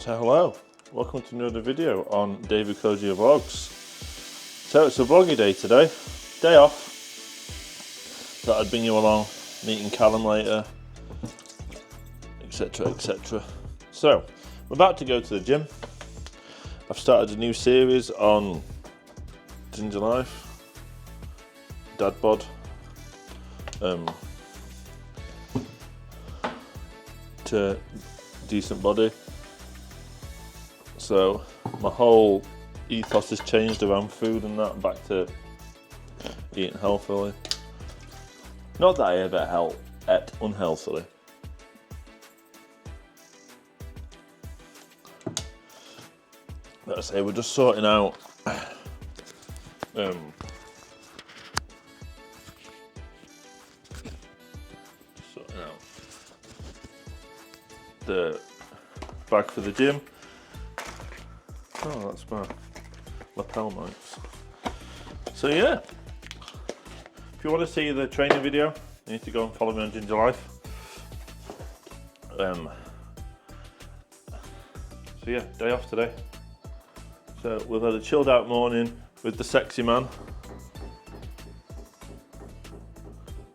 So hello, welcome to another video on David Cozier Vlogs. So it's a vloggy day today, day off. Thought I'd bring you along, meeting Callum later, etc, etc. So, I'm about to go to the gym. I've started a new series on ginger life, dad bod, to decent body. So my whole ethos has changed around food and that, back to eating healthily. Not that I ever ate unhealthily. Like I say, we're just sorting out the bag for the gym. Oh, that's my lapel mics. So yeah, if you want to see the training video, you need to go and follow me on Ginger Life. So yeah, day off today. So we've had a chilled out morning with the sexy man.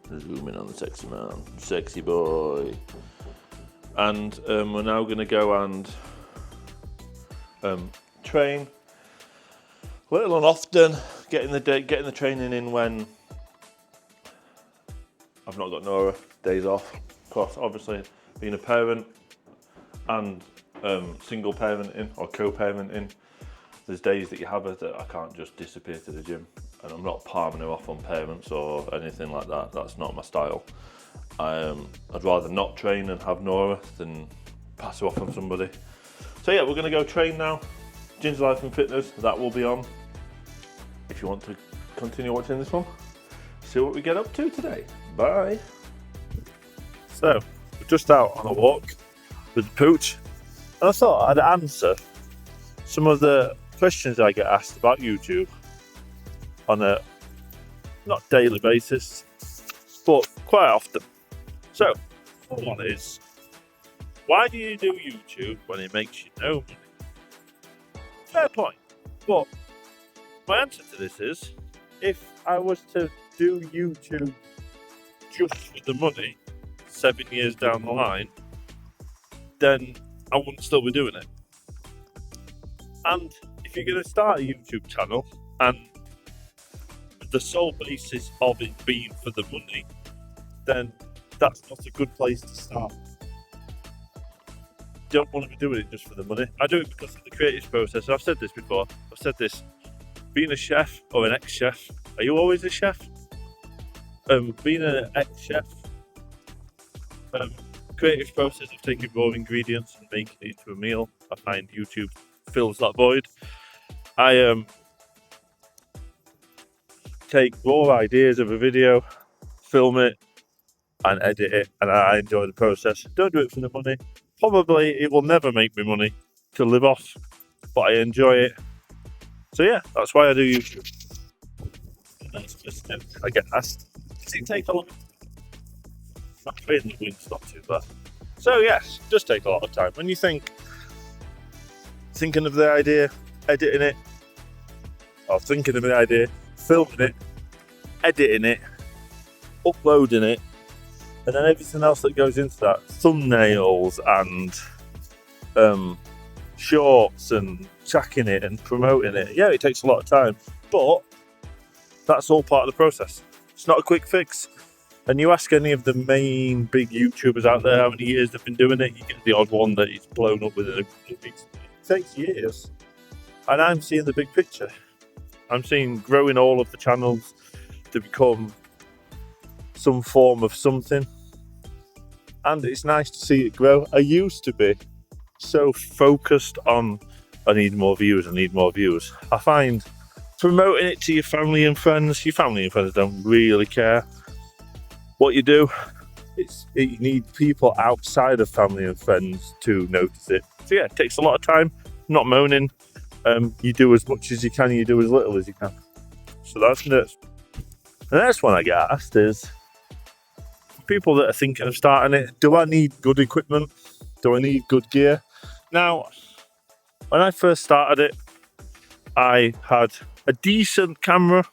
Zoom in on the sexy man, sexy boy. And we're now going to go and train little and often, getting the training in when I've not got Nora, days off. Of course, obviously being a parent and single parenting or co-parenting, there's days that you have it that I can't just disappear to the gym, and I'm not palming her off on parents or anything like that. That's not my style. I'd rather not train and have Nora than pass her off on somebody. So yeah, we're going to go train now. Ginger Life and Fitness, that will be on. If you want to continue watching this one, see what we get up to today. Bye. So, we're just out on a walk with the pooch, and I thought I'd answer some of the questions I get asked about YouTube on a not daily basis, but quite often. So, one is, why do you do YouTube when it makes you no money? Fair point, but my answer to this is, if I was to do YouTube just for the money 7 years down the line, then I wouldn't still be doing it. And if you're going to start a YouTube channel and the sole basis of it being for the money, then that's not a good place to start. Don't want to be doing it just for the money. I do it because of the creative process. I've said this before. I've said this. Being a chef or an ex-chef, are you always a chef? Being an ex-chef, creative process of taking raw ingredients and making it into a meal. I find YouTube fills that void. I take raw ideas of a video, film it, and edit it, and I enjoy the process. Don't do it for the money. Probably it will never make me money to live off, but I enjoy it. So yeah, that's why I do YouTube. That's just it. I get asked, does it take a lot? I'm afraid the wind's not too bad. So yes, it does take a lot of time. When you thinking of the idea, editing it, or thinking of the idea, filming it, editing it, uploading it, and then everything else that goes into that, thumbnails and shorts and tracking it and promoting it. Yeah, it takes a lot of time, but that's all part of the process. It's not a quick fix. And you ask any of the main big YouTubers out there how many years they've been doing it, you get the odd one that is blown up within a couple of weeks. It takes years. And I'm seeing the big picture. I'm seeing growing all of the channels to become some form of something, and it's nice to see it grow. I used to be so focused on I need more views. I find promoting it to your family and friends don't really care what you do. You need people outside of family and friends to notice it. So yeah, it takes a lot of time. I'm not moaning. You do as much as you can, you do as little as you can. So that's it. The next one I get asked is, people that are thinking of starting it, do I need good equipment? Do I need good gear? Now, When I first started it, I had a decent camera,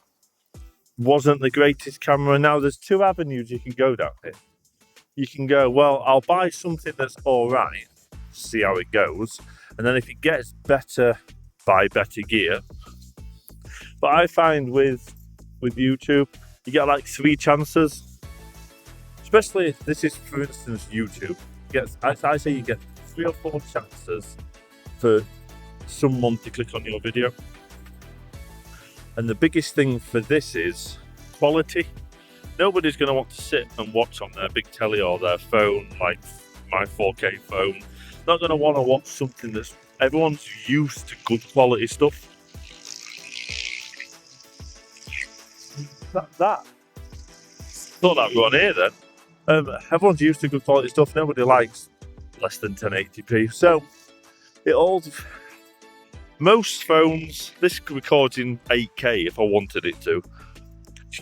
wasn't the greatest camera. Now there's two avenues you can go down here. You can go, well, I'll buy something that's all right, see how it goes, and then if it gets better, buy better gear. But I find with YouTube, you get like 3 chances. Especially, this is for instance YouTube. I say you get 3 or 4 chances for someone to click on your video. And the biggest thing for this is quality. Nobody's going to want to sit and watch on their big telly or their phone, like my 4K phone. Not going to want to watch something that's everyone's used to good quality stuff. Thought that were on here then. Everyone's used to good quality stuff. Nobody likes less than 1080p. So most phones, this records in 8K if I wanted it to.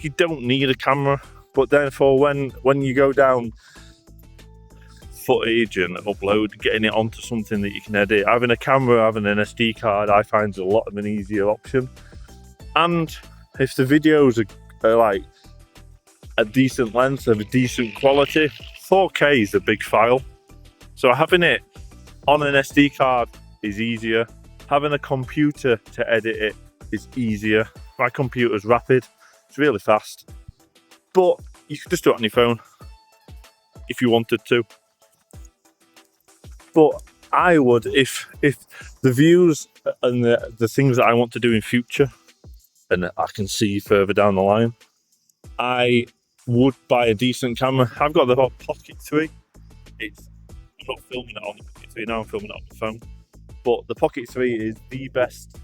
You don't need a camera, but therefore when you go down footage and upload, getting it onto something that you can edit, having a camera, having an SD card, I find is a lot of an easier option. And if the videos are like a decent length, of a decent quality, 4K is a big file. So having it on an SD card is easier. Having a computer to edit it is easier. My computer's rapid, it's really fast. But you could just do it on your phone if you wanted to. But I would, if the views and the things that I want to do in future, and I can see further down the line, I would buy a decent camera. I've got the Pocket 3. I'm not filming it on the Pocket 3 now, I'm filming it on the phone. But the Pocket 3 is the best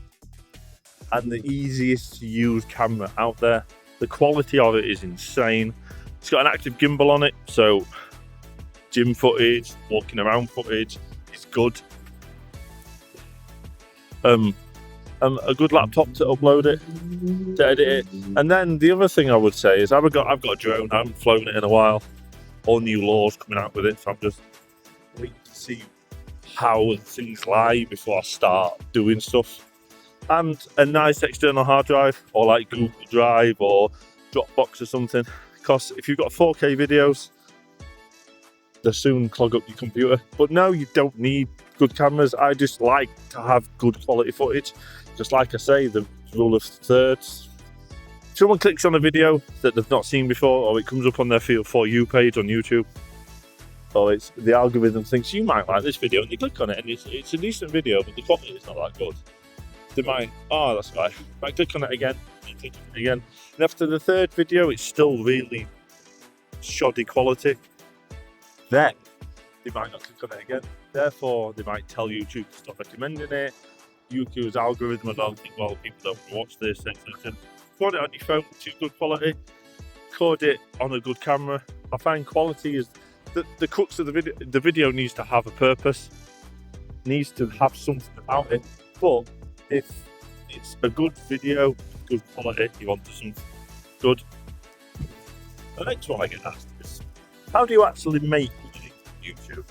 and the easiest to use camera out there. The quality of it is insane. It's got an active gimbal on it, so gym footage, walking around footage is good. A good laptop to upload it, to edit it. And then the other thing I would say is I've got a drone. I haven't flown it in a while. All new laws coming out with it, so I'm just waiting to see how things lie before I start doing stuff. And a nice external hard drive, or like Google Drive or Dropbox or something. Because if you've got 4K videos, they'll soon clog up your computer. But no, you don't need good cameras. I just like to have good quality footage. Just like I say, the rule of thirds. If someone clicks on a video that they've not seen before, or it comes up on their For You page on YouTube, or it's the algorithm thinks you might like this video, and they click on it, and it's a decent video, but the quality is not that good. They might, oh, that's right. Might click on it again, and click on it again. And after the 3rd video, it's still really shoddy quality. Then they might not click on it again. Therefore, they might tell YouTube to stop recommending it. YouTube's algorithm and all think, well, people don't watch this, etc. Record it on your phone to good quality. Record it on a good camera. I find quality is the crux of the video. The video needs to have a purpose, needs to have something about it. But if it's a good video, good quality, you want something good. The next one I get asked is, how do you actually make money on YouTube?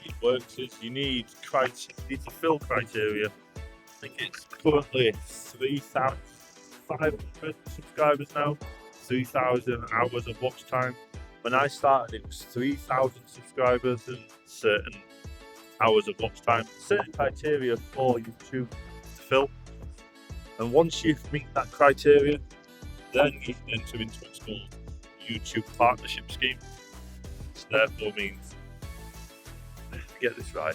It works is you need to fill criteria. I think it's currently 3,500 subscribers now, 3,000 hours of watch time. When I started, it was 3,000 subscribers and certain hours of watch time, certain criteria for YouTube to fill. And once you meet that criteria, then you can enter into what's called YouTube partnership scheme. Which therefore means, get this right,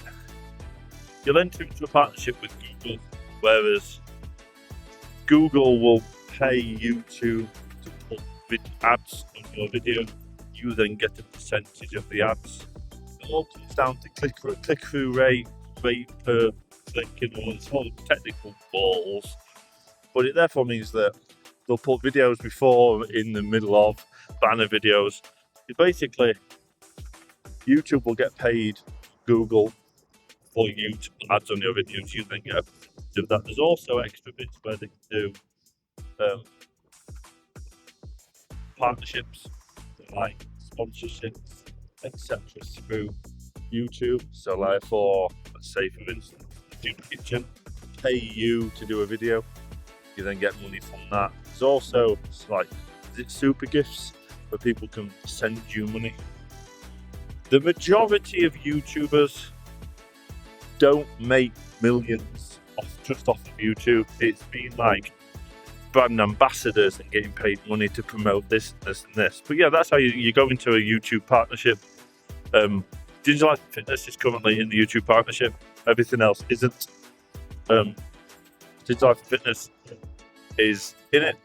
you'll enter into a partnership with Google, whereas Google will pay YouTube to put ads on your video. You then get a percentage of the ads. It all comes down to click-through rate per click, and all this whole technical balls. But it therefore means that they'll put videos before, in the middle of, banner videos. Basically, YouTube will get paid Google for you to put ads on your videos. You then get a percentage of that. There's also extra bits where they can do partnerships, like sponsorships, etc. through YouTube. So like for, let's say for instance, do kitchen, pay you to do a video, you then get money from that. There's also like, is it super gifts where people can send you money? The majority of YouTubers don't make millions just off of YouTube. It's been like brand ambassadors and getting paid money to promote this, this, and this. But yeah, that's how you go into a YouTube partnership. Digital Life Fitness is currently in the YouTube partnership. Everything else isn't. Digital Life Fitness is in it,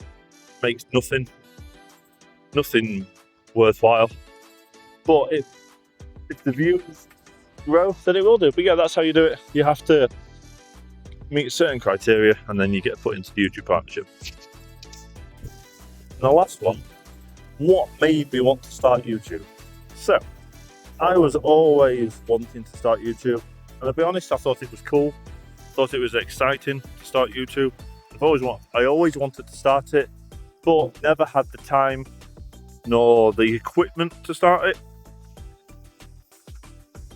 makes nothing worthwhile. But if the views grow, then it will do. But yeah, that's how you do it. You have to meet certain criteria and then you get put into the YouTube partnership. And the last one, what made me want to start YouTube? So, I was always wanting to start YouTube, and I'll be honest, I thought it was cool, thought it was exciting to start YouTube. I always wanted to start it, but never had the time nor the equipment to start it.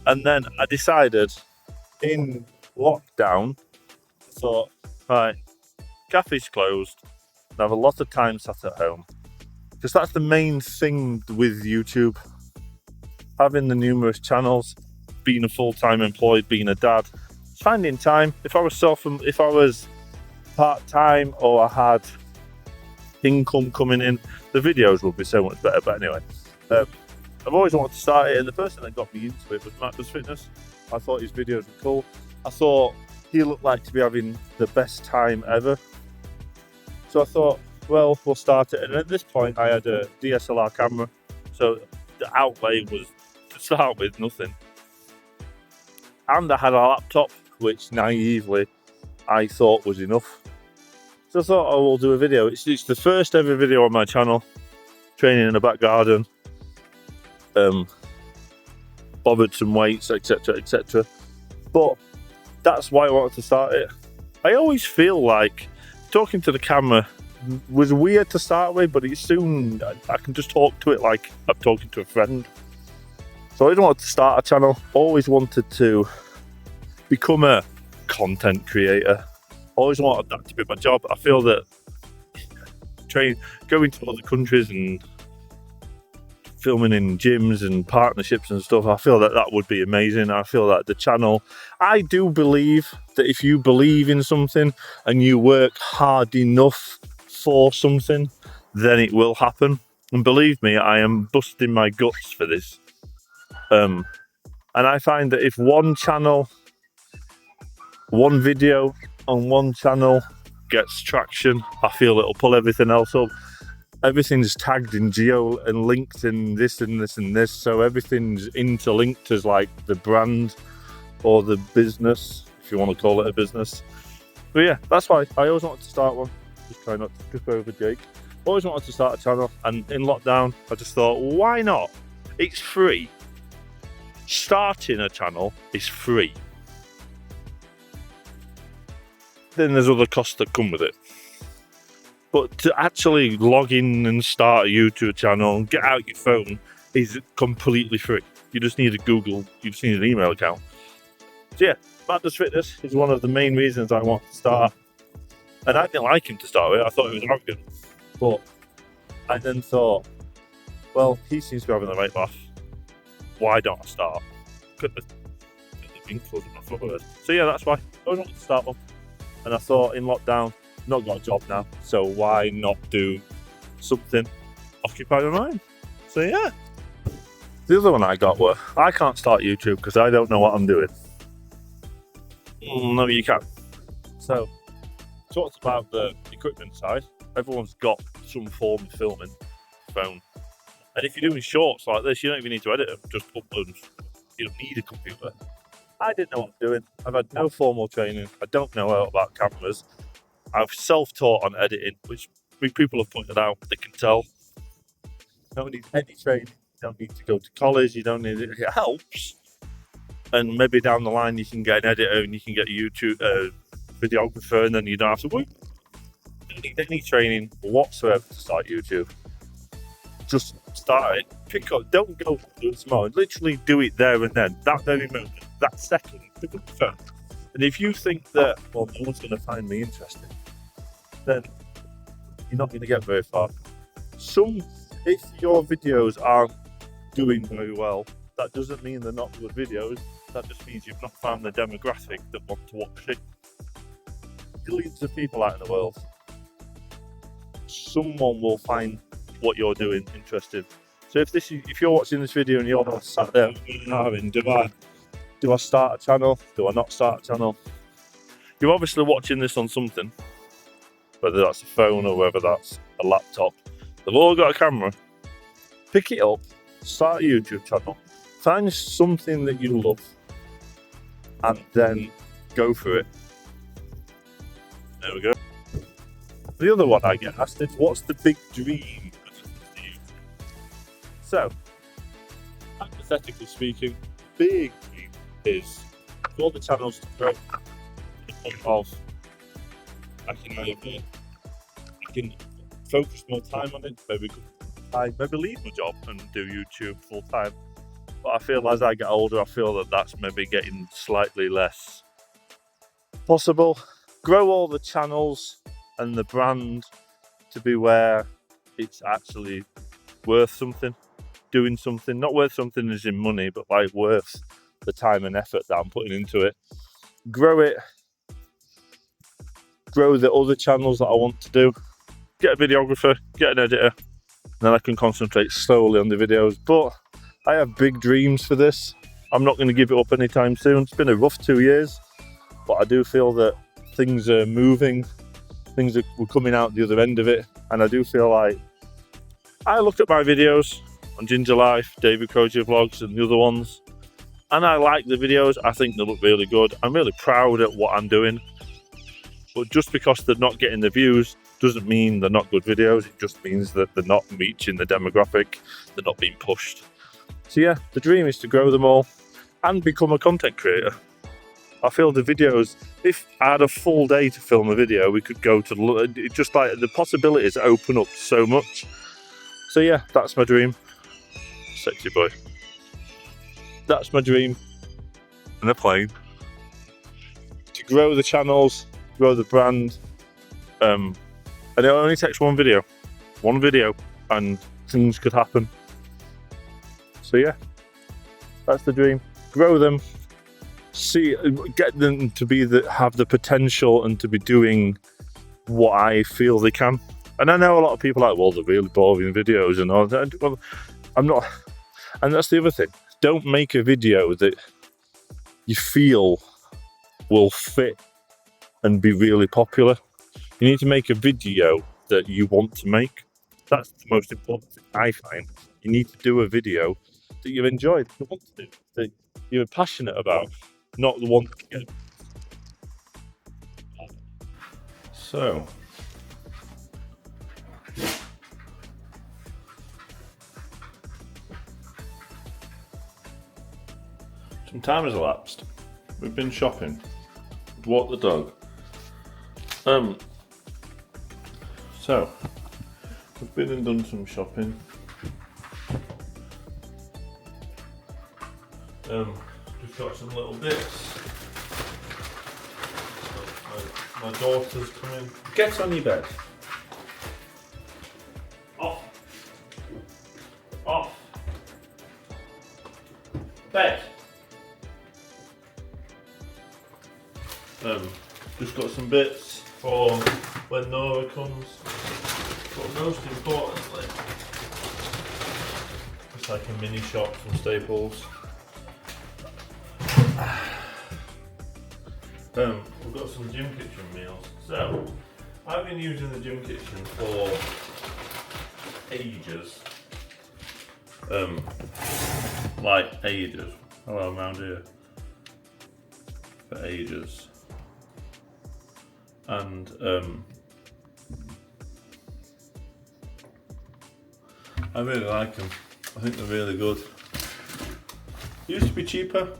And then I decided in lockdown, I thought, right, cafe's closed, I have a lot of time sat at home, because that's the main thing with YouTube. Having the numerous channels, being a full-time employee, being a dad, finding time. If I was part-time or I had income coming in, the videos would be so much better. But anyway, I've always wanted to start it, and the person that got me into it was Matt Does Fitness. I thought his videos were cool. I thought he looked like to be having the best time ever. So I thought, well, we'll start it. And at this point, I had a DSLR camera, so the outlay was, to start with, nothing. And I had a laptop, which naively I thought was enough. So I thought, oh, we'll do a video. It's the first ever video on my channel, training in the back garden, bothered some weights, etc, etc. But that's why I wanted to start it. I always feel like talking to the camera was weird to start with, but I can just talk to it like I'm talking to a friend. So I always wanted to start a channel, always wanted to become a content creator, always wanted that to be my job. I feel that going to other countries and filming in gyms and partnerships and stuff, I feel that would be amazing. I feel that the channel, I do believe that if you believe in something and you work hard enough for something, then it will happen. And believe me, I am busting my guts for this. And I find that if one video on one channel gets traction, I feel it'll pull everything else up. Everything's tagged in geo and linked in this and this and this, so everything's interlinked as like the brand or the business, if you want to call it a business. But yeah, that's why I always wanted to start one. Just try not to trip over Jake. Always wanted to start a channel, and in lockdown I just thought, why not? It's free. Starting a channel is free. Then there's other costs that come with it. But to actually log in and start a YouTube channel and get out your phone is completely free. You just need you just need an email account. So yeah, Matt Does Fitness is one of the main reasons I want to start. And I didn't like him to start with, I thought he was arrogant. But I then thought, well, he seems to be having the right laugh. Why don't I start? Get the wrinkles in my foot. So yeah, that's why I wanted to start one. And I thought in lockdown, not got a job now, so why not do something, occupy my mind? So yeah. The other one I got were, I can't start YouTube because I don't know what I'm doing. No, you can't. So, talked about the equipment side. Everyone's got some form of filming phone. And if you're doing shorts like this, you don't even need to edit them, just upload. You don't need a computer. I didn't know what I'm doing. I've had no formal training. I don't know about cameras. I've self-taught on editing, which people have pointed out, they can tell. You don't need any training, you don't need to go to college, you don't need it. It helps. And maybe down the line you can get an editor and you can get a YouTube videographer, and then you don't have to work. You don't need any training whatsoever to start YouTube. Just start it, pick up, don't go do tomorrow, literally do it there and then, that very moment, that second, pick up the phone. And if you think that, well, no one's going to find me interesting, then you're not going to get very far. If your videos aren't doing very well, that doesn't mean they're not good videos, that just means you've not found the demographic that want to watch it. Billions of people out in the world. Someone will find what you're doing interesting. So if you're watching this video and you're sat there having, do I start a channel? Do I not start a channel? You're obviously watching this on something, whether that's a phone or whether that's a laptop. They've all got a camera. Pick it up, start a YouTube channel, find something that you love, and then go for it. There we go. The other one I get asked is, what's the big dream? So, hypothetically speaking, big dream is for all the channels to grow. I can focus more time on it, maybe leave my job and do YouTube full time. But I feel as I get older, I feel that that's maybe getting slightly less possible. Grow all the channels and the brand to be where it's actually worth something, doing something. Not worth something as in money, but like worth the time and effort that I'm putting into it. Grow it. Grow the other channels that I want to do. Get a videographer, get an editor, and then I can concentrate slowly on the videos. But I have big dreams for this. I'm not going to give it up anytime soon. It's been a rough 2 years, but I do feel that things are moving. We're coming out the other end of it, and I do feel like I look at my videos on Ginger Life, David Crozier Vlogs, and the other ones, and I like the videos. I think they look really good. I'm really proud at what I'm doing, but just because they're not getting the views doesn't mean they're not good videos. It just means that they're not reaching the demographic, they're not being pushed. So yeah, the dream is to grow them all and become a content creator. I feel the videos, if I had a full day to film a video, we could go to, just like the possibilities open up so much. So yeah, that's my dream. Sexy boy. That's my dream. And a plane. To grow the channels, grow the brand. And it only takes one video, and things could happen. So yeah, that's the dream. Grow them. Get them to have the potential and to be doing what I feel they can. And I know a lot of people are like, well, they're really boring videos and all that. Well, I'm not. And that's the other thing. Don't make a video that you feel will fit and be really popular. You need to make a video that you want to make. That's the most important thing I find. You need to do a video that you enjoy, that you want to do, that you're passionate about. Not the one to get. So, some time has elapsed. We've been shopping. Walked the dog. So, we've been and done some shopping. We've got some little bits. My daughter's coming. Get on your bed. Off. Off. Bed. Just got some bits for when Nora comes. But most importantly, it's like a mini shop from Staples. We've got some gym kitchen meals. So, I've been using the gym kitchen for ages. Like ages. Hello, I'm around here. For ages. And I really like them. I think they're really good. Used to be cheaper,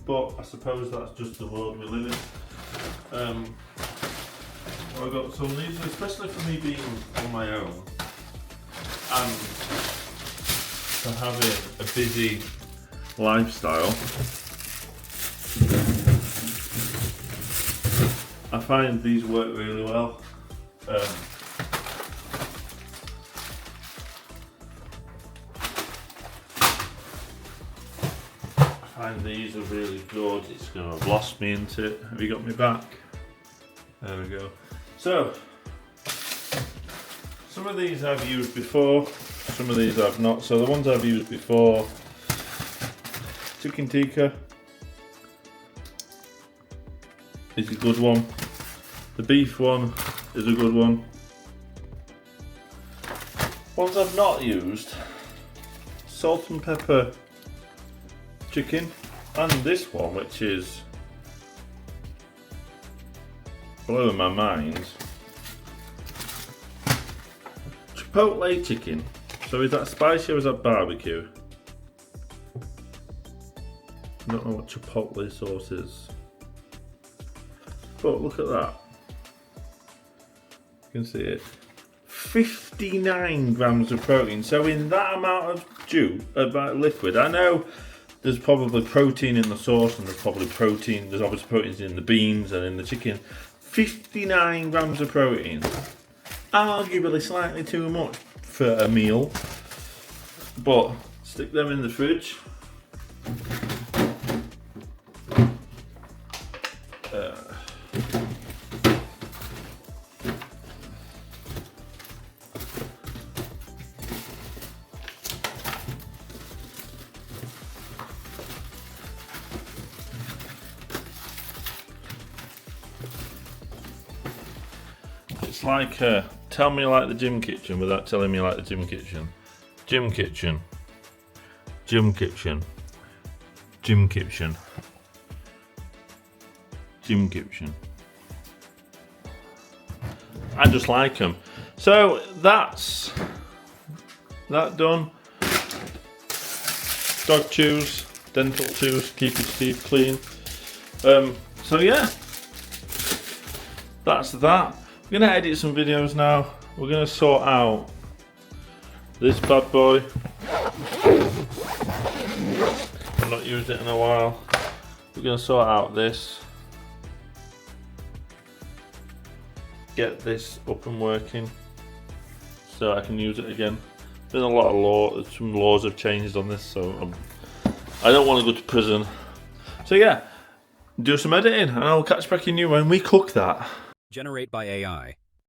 but I suppose that's just the world we live in. I got some of these, especially for me being on my own, and to having a busy lifestyle, I find these work really well. I find these are really good. It's going to have lost me into it. Have you got me back? There we go. So, some of these I've used before, some of these I've not. So the ones I've used before, chicken tikka is a good one. The beef one is a good one. Ones I've not used, salt and pepper chicken, and this one, which is blowing my mind, chipotle chicken. So is that spicy or is that barbecue? I don't know what chipotle sauce is, but look at that. You can see it. 59 grams of protein. So in that amount of juice, liquid, I know there's probably protein in the sauce, and there's obviously proteins in the beans and in the chicken. 59 grams of protein. Arguably slightly too much for a meal, but stick them in the fridge. It's like tell me you like the gym kitchen without telling me you like the gym kitchen. Gym kitchen. Gym kitchen. Gym kitchen. Gym kitchen. I just like them. So that's that done. Dog chews, dental chews, keep your teeth clean. So yeah, that's that. We're gonna edit some videos now. We're gonna sort out this bad boy. I've not used it in a while. We're gonna sort out this. Get this up and working so I can use it again. There's been a lot of some laws have changed on this, so I don't want to go to prison. So yeah, do some editing and I'll catch back in you when we cook that. Generate by AI.